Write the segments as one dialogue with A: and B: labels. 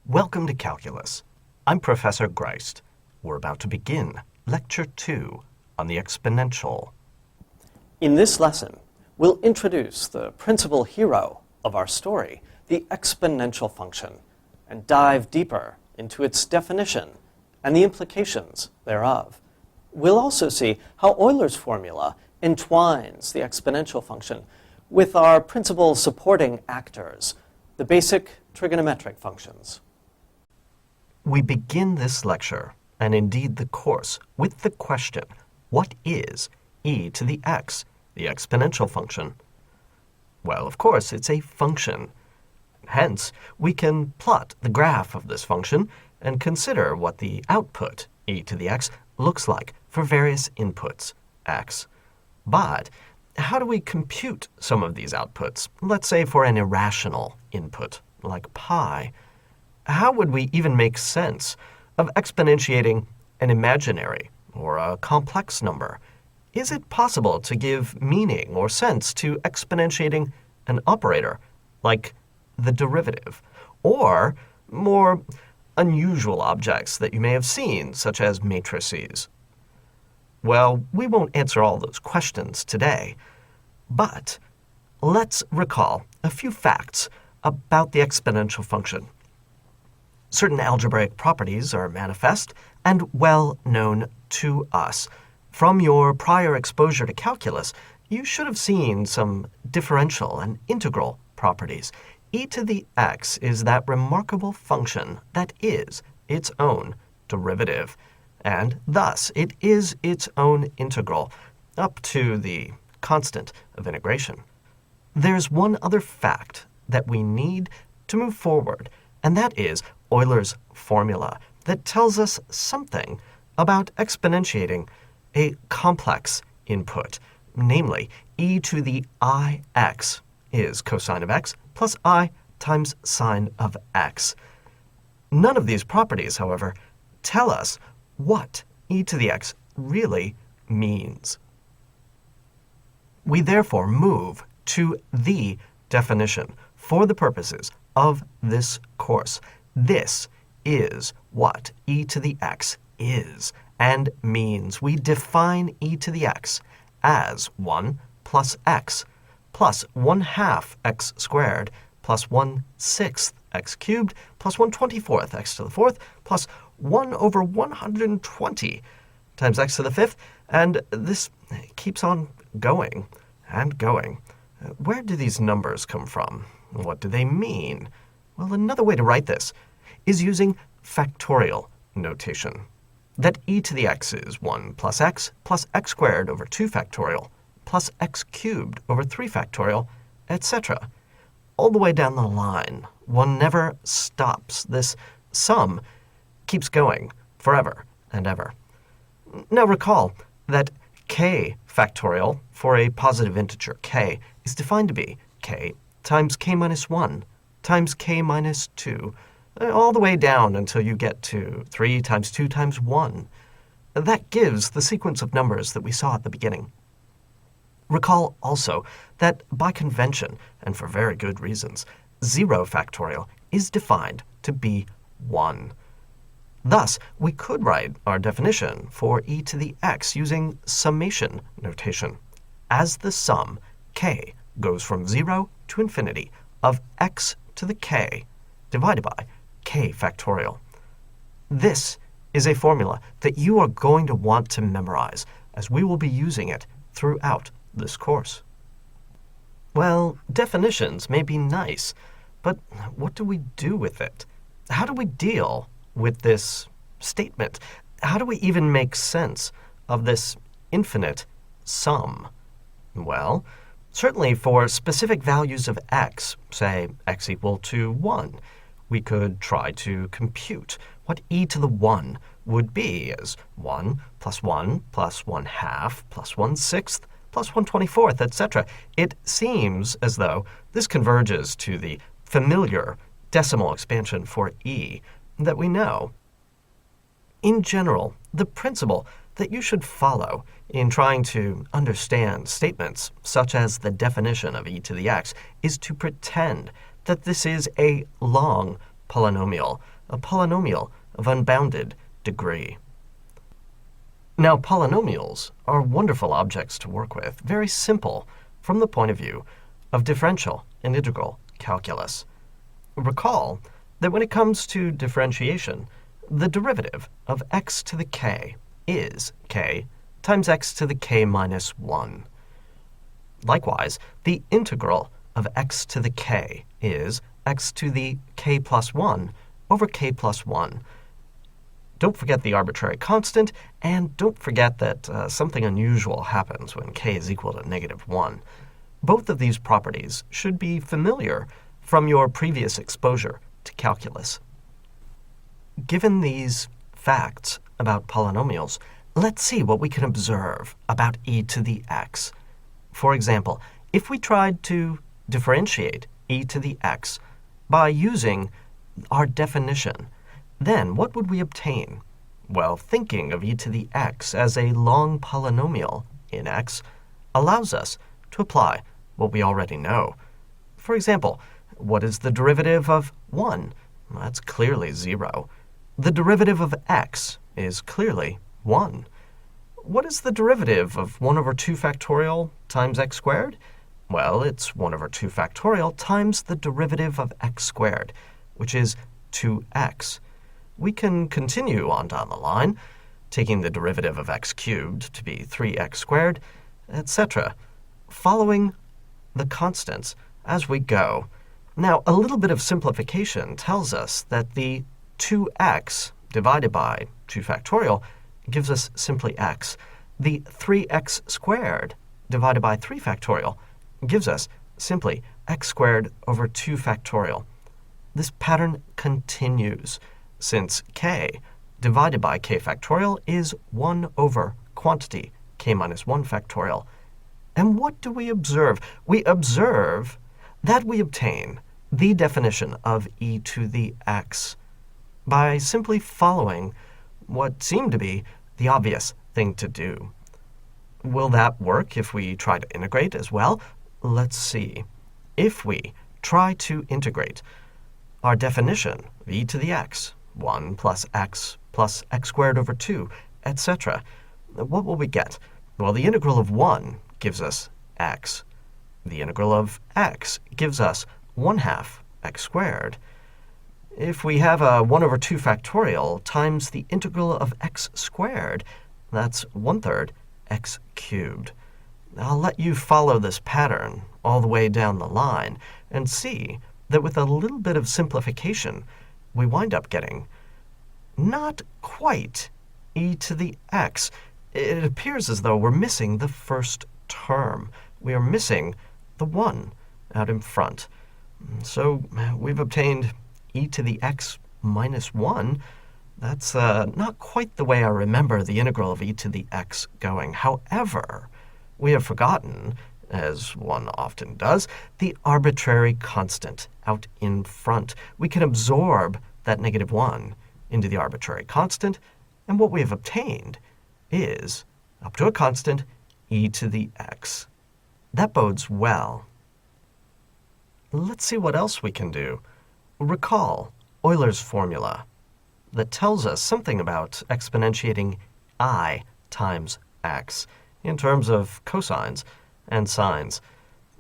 A: Welcome to Calculus. I'm Professor Greist. We're about to begin Lecture 2 on the exponential.
B: In this lesson, we'll introduce the principal hero of our story, the exponential function, and dive deeper into its definition and the implications thereof. We'll also see how Euler's formula entwines the exponential function with our principal supporting actors, the basic trigonometric functions.
A: We begin this lecture, and indeed the course, with the question, what is e to the x, the exponential function? Well, of course, it's a function. Hence, we can plot the graph of this function and consider what the output, e to the x, looks like for various inputs, x. But how do we compute some of these outputs, let's say for an irrational input, like pi? How would we even make sense of exponentiating an imaginary or a complex number? Is it possible to give meaning or sense to exponentiating an operator, like the derivative, or more unusual objects that you may have seen, such as matrices? Well, we won't answer all those questions today, but let's recall a few facts about the exponential function. Certain algebraic properties are manifest and well known to us. From your prior exposure to calculus, you should have seen some differential and integral properties. E to the x is that remarkable function that is its own derivative, and thus it is its own integral up to the constant of integration. There's one other fact that we need to move forward, and that is Euler's formula that tells us something about exponentiating a complex input, namely e to the ix is cosine of x plus I times sine of x. None of these properties, however, tell us what e to the x really means. We therefore move to the definition for the purposes of this course. This is what e to the x is and means. We define e to the x as 1 plus x plus 1/2 x squared plus 1/6 x cubed plus 1/24 x to the fourth plus 1 over 120 times x to the fifth, and this keeps on going and going. Where do these numbers come from? What do they mean? Well, another way to write this is using factorial notation. That e to the x is 1 plus x squared over 2 factorial plus x cubed over 3 factorial, etc. All the way down the line. One never stops. This sum keeps going forever and ever. Now recall that k factorial for a positive integer k is defined to be k times k minus 1 times k minus 2, all the way down until you get to 3 times 2 times 1. That gives the sequence of numbers that we saw at the beginning. Recall also that by convention, and for very good reasons, 0 factorial is defined to be 1. Thus, we could write our definition for e to the x using summation notation, as the sum k goes from 0 to infinity of x to the k divided by k factorial. This is a formula that you are going to want to memorize, as we will be using it throughout this course. Well, definitions may be nice, but what do we do with it? How do we deal with this statement? How do we even make sense of this infinite sum? Well, certainly for specific values of x, say x equal to 1, we could try to compute what e to the 1 would be as 1 plus 1 plus 1/2 plus 1/6 plus 1/24, etc. It seems as though this converges to the familiar decimal expansion for e that we know. In general, the principle that you should follow in trying to understand statements such as the definition of e to the x is to pretend that this is a long polynomial, a polynomial of unbounded degree. Now, polynomials are wonderful objects to work with, very simple from the point of view of differential and integral calculus. Recall that when it comes to differentiation, the derivative of x to the k is k times x to the k minus 1. Likewise, the integral of x to the k is x to the k plus 1 over k plus 1. Don't forget the arbitrary constant, and don't forget that something unusual happens when k is equal to negative 1. Both of these properties should be familiar from your previous exposure to calculus. Given these facts about polynomials, let's see what we can observe about e to the x. For example, if we tried to differentiate e to the x by using our definition, then what would we obtain? Well, thinking of e to the x as a long polynomial in x allows us to apply what we already know. For example, what is the derivative of 1? That's clearly 0. The derivative of x is clearly 1. What is the derivative of 1 over 2 factorial times x squared? Well, it's 1 over 2 factorial times the derivative of x squared, which is 2x. We can continue on down the line, taking the derivative of x cubed to be 3x squared, etc., following the constants as we go. Now, a little bit of simplification tells us that the 2x divided by 2 factorial gives us simply x. The 3x squared divided by 3 factorial gives us simply x squared over 2 factorial. This pattern continues since k divided by k factorial is 1 over quantity k minus 1 factorial. And what do we observe? We observe that we obtain the definition of e to the x by simply following what seemed to be the obvious thing to do. Will that work if we try to integrate as well? Let's see. If we try to integrate our definition of e to the x, 1 plus x squared over 2, etc., what will we get? Well, the integral of 1 gives us x. The integral of x gives us 1/2 x squared. If we have a 1 over 2 factorial times the integral of x squared, that's 1/3 x cubed. I'll let you follow this pattern all the way down the line and see that with a little bit of simplification, we wind up getting not quite e to the x. It appears as though we're missing the first term. We are missing the 1 out in front. So we've obtained e to the x minus 1. That's not quite the way I remember the integral of e to the x going. However, we have forgotten, as one often does, the arbitrary constant out in front. We can absorb that negative 1 into the arbitrary constant, and what we have obtained is, up to a constant, e to the x. That bodes well. Let's see what else we can do. Recall Euler's formula that tells us something about exponentiating I times x in terms of cosines and sines.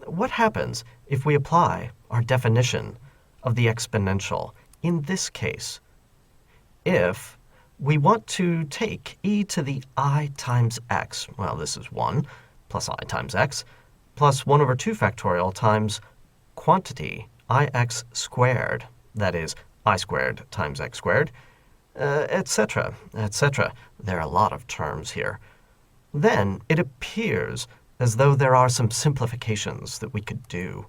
A: What happens if we apply our definition of the exponential in this case? If we want to take e to the I times x, well, this is 1 plus I times x, plus 1 over 2 factorial times quantity ix squared, that is, I squared times x squared, etc., etc. There are a lot of terms here. Then it appears as though there are some simplifications that we could do.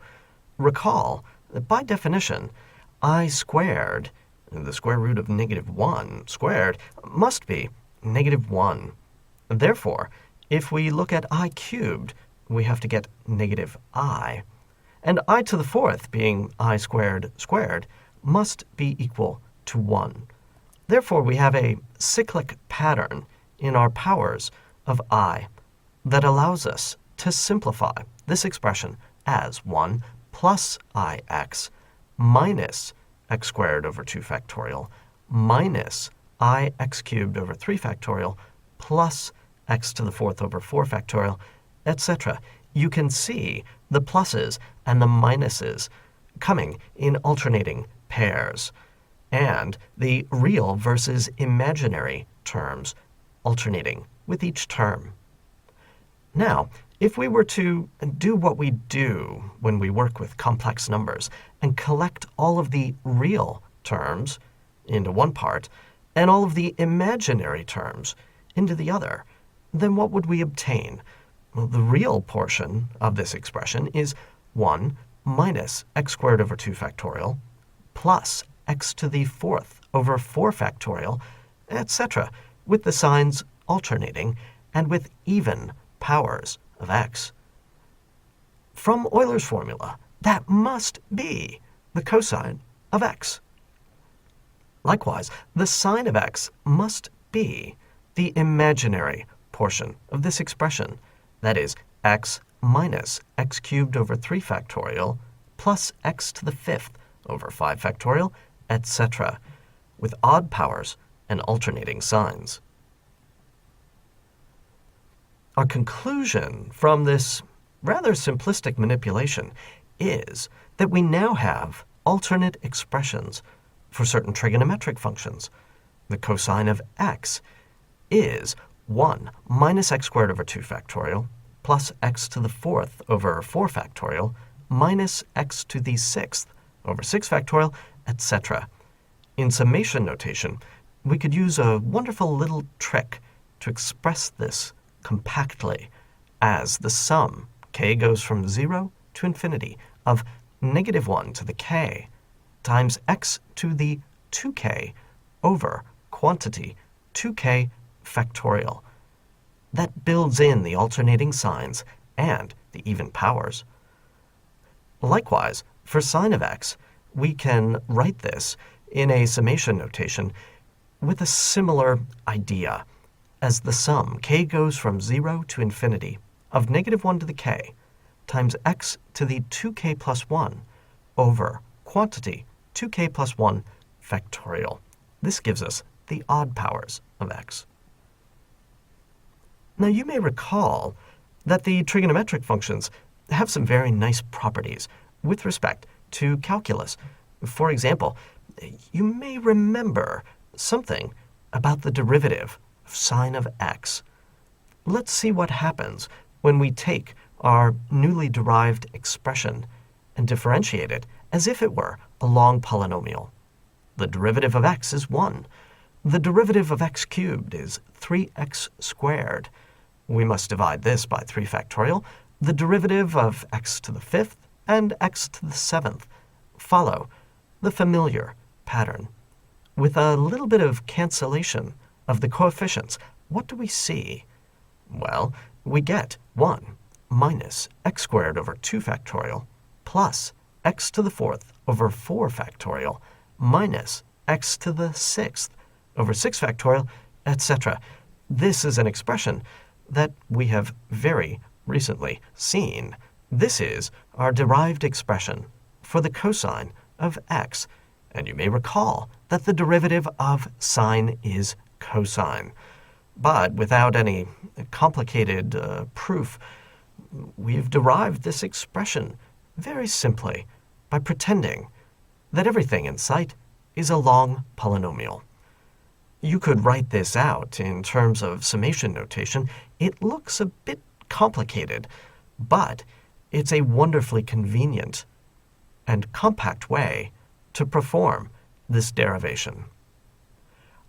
A: Recall that by definition, I squared, the square root of negative 1 squared, must be negative 1. Therefore, if we look at I cubed, we have to get negative I. And I to the fourth, being I squared squared, must be equal to 1. Therefore, we have a cyclic pattern in our powers of I that allows us to simplify this expression as 1 plus ix minus x squared over 2 factorial minus I x cubed over 3 factorial plus x to the fourth over 4 factorial, etc. You can see the pluses and the minuses coming in alternating pairs, and the real versus imaginary terms alternating with each term. Now, if we were to do what we do when we work with complex numbers and collect all of the real terms into one part and all of the imaginary terms into the other, then what would we obtain? Well, the real portion of this expression is 1 minus x squared over 2 factorial plus x to the fourth over 4 factorial, etc., with the signs alternating and with even powers of x. From Euler's formula, that must be the cosine of x. Likewise, the sine of x must be the imaginary portion of this expression, that is, x minus x cubed over 3 factorial plus x to the fifth over 5 factorial, etc., with odd powers and alternating signs. Our conclusion from this rather simplistic manipulation is that we now have alternate expressions for certain trigonometric functions. The cosine of x is 1 minus x squared over 2 factorial plus x to the fourth over 4 factorial minus x to the sixth over 6 factorial, etc. In summation notation, we could use a wonderful little trick to express this compactly as the sum, k goes from 0 to infinity, of negative 1 to the k times x to the 2k over quantity 2k factorial. That builds in the alternating signs and the even powers. Likewise, for sine of x, we can write this in a summation notation with a similar idea as the sum, k goes from 0 to infinity, of negative 1 to the k times x to the 2k plus 1 over quantity 2k plus 1 factorial. This gives us the odd powers of x. Now you may recall that the trigonometric functions have some very nice properties with respect to calculus. For example, you may remember something about the derivative of sine of x. Let's see what happens when we take our newly derived expression and differentiate it as if it were a long polynomial. The derivative of x is 1. The derivative of x cubed is 3x squared. We must divide this by 3 factorial. The derivative of x to the fifth and x to the seventh follow the familiar pattern. With a little bit of cancellation of the coefficients, what do we see? Well, we get 1 minus x squared over 2 factorial plus x to the fourth over 4 factorial minus x to the sixth over 6 factorial, etc. This is an expression that we have very recently seen. This is our derived expression for the cosine of x. And you may recall that the derivative of sine is cosine. But without any complicated proof, we've derived this expression very simply by pretending that everything in sight is a long polynomial. You could write this out in terms of summation notation. It looks a bit complicated, but it's a wonderfully convenient and compact way to perform this derivation.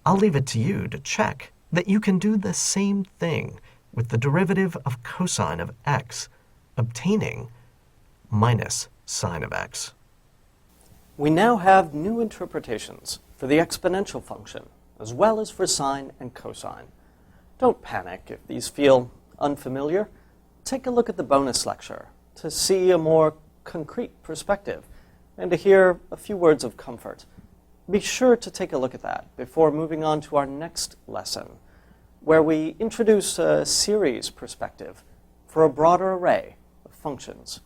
A: I'll leave it to you to check that you can do the same thing with the derivative of cosine of x, obtaining minus sine of x.
B: We now have new interpretations for the exponential function, as well as for sine and cosine. Don't panic if these feel unfamiliar. Take a look at the bonus lecture to see a more concrete perspective and to hear a few words of comfort. Be sure to take a look at that before moving on to our next lesson, where we introduce a series perspective for a broader array of functions.